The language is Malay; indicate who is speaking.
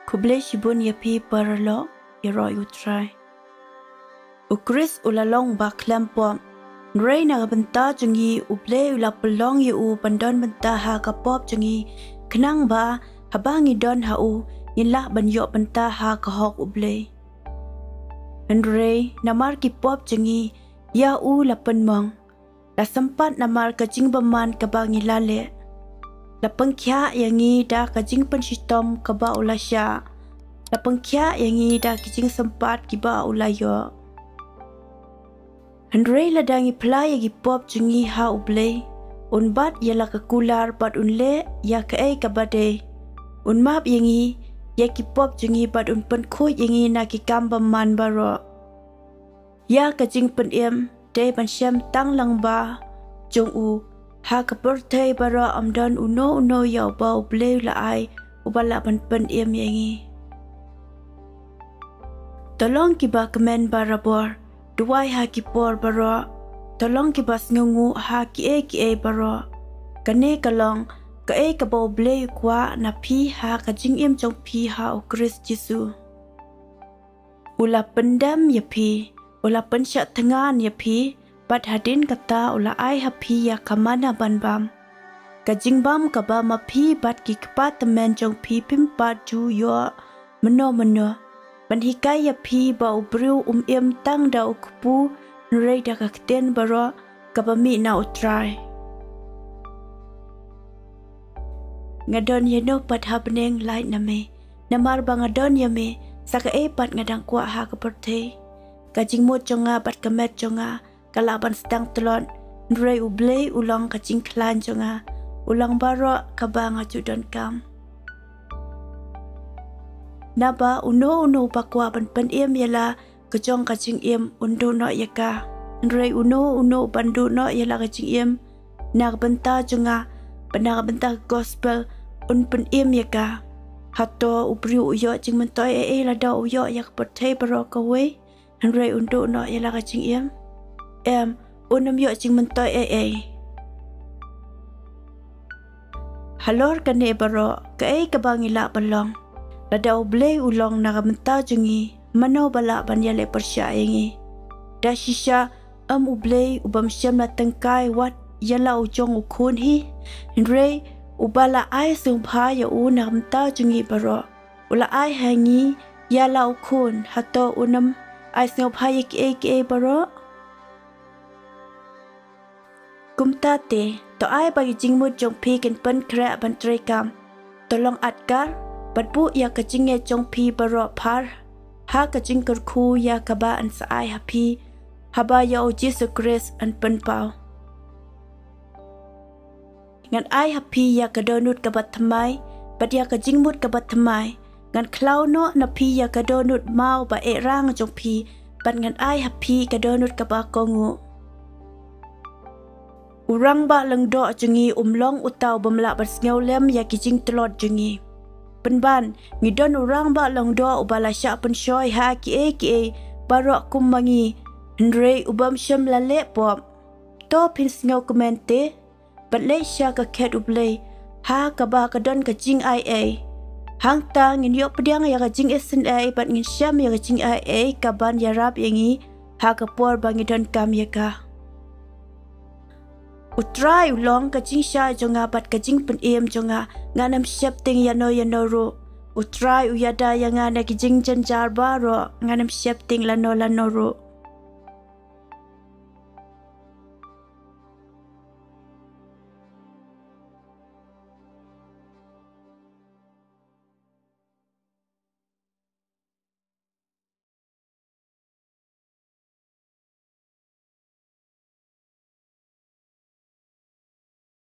Speaker 1: kuble shibun yapi paralo yaro utrai. Ukris ulalong baklam pom. Nrei na benta jungi uble ulapelong yu pandon benta ha kapop jungi kenang ba habangi don hau nilak banyo benta ha kahok uble. Nrei namar ki pop jungi ya u lapen mong. La sempat namar kajing beman kabangi lale. La pengkya yangi da kajing penshitom kaba ulasya. La pengkya yangi da kajing sempat kiba ulayo. Henry ladangi pelai yagi pop jungi ha uble. Unbat yala kekular bat unle ya kae kabade. Unmap yangi yaki pop jungi bat unpen kuy yangi naki kamba man baro. Ya kajing penem de pansyam tang lang ba jong u ha kapurtay baro amdan uno yaw ba uble la ay ubala pen yangi. Tolong kiba kemen barabor. Duwai haki por baro, tolong kibas ngungu haki e baro. Kane kalong ka e kabo ble kwa na pi ha kajing im jong pi ha o Kris Jesu. Ula pendam ya pi, ula pensyak tengan ya pi, bat hadin kata ula ai ha pi ya kamana ban bam. Kajing bam kaba ma pi bat ki kepat temen jong pi pimpat ju yo meno. Banhikai ya pi ba ubriu im tang da ukupu nrei da kakten baro kabami na utrai. Ngadon yeno pat habneng light name. Namar ba ngadon yame saka e pat ngadang kwa ha kaperte. Kajing mo jonga pat kamet jonga kalaban sedang telon nrei ublei ulang kajing klan jonga ulang baro kabanga judon kam. Naba uno bakwa pen yala kejong kajing undo no yaka. Nrei uno bandu no yala kajing nak benta junga benar benta gospel pen yaka. Hato ubriu uyo jing mentoy lada uyo yak pertai baro kawe. Nrei undo no yala kajing unam yo jing mentoy halor kane baro kae kabangila balong. Lada uble ulong nakamenta jungi mano bala banyale persya yangi. Da shisha uble ubam syam na tengkai wat yala ujong ukun hi. Nrei ubala ai sungpa ya nakamenta jungi baro. Ula ai hangi yala ukun hato unam ai sungpa ya ki baro. Kumtate to ai bagi jingmut jong pi ken pen kra bantrei kam. Tolong atkar Batbu ya kajing ya jong pi baro par. Ha kajing kerku ya kaba an saai hapi. Haba ya o Jesu Kris an penpau. Ngan ai hapi ya kadonut kabat temai. Bat ya kajing mut kabat temai. Ngan klau no na pi ya kadonut mau ba rang jong pi. Bat ngan ai hapi kadonut kaba kongu. Urang ba lang do jungi umlong utaw bamla bat sngaw lem ya kijing telot jungi. Penban ngidon orang ba long do ubala sya penshoy ha ki barok kumangi nrei ubam syam lale pop to pinsngo komente batle sya ka ket uble ha ka ba kadon ka jing hang ta ngin yo pediang ya ka jing esen bat ngin syam ya ka jing ka ban yarap yangi ha ka por bangidon kam ya ka utrai ulong kajing sya jonga bat kajing penem jonga nganam syap ting yano ro utrai uyada yang ana kijing janjar baro nganam syap ting lano ro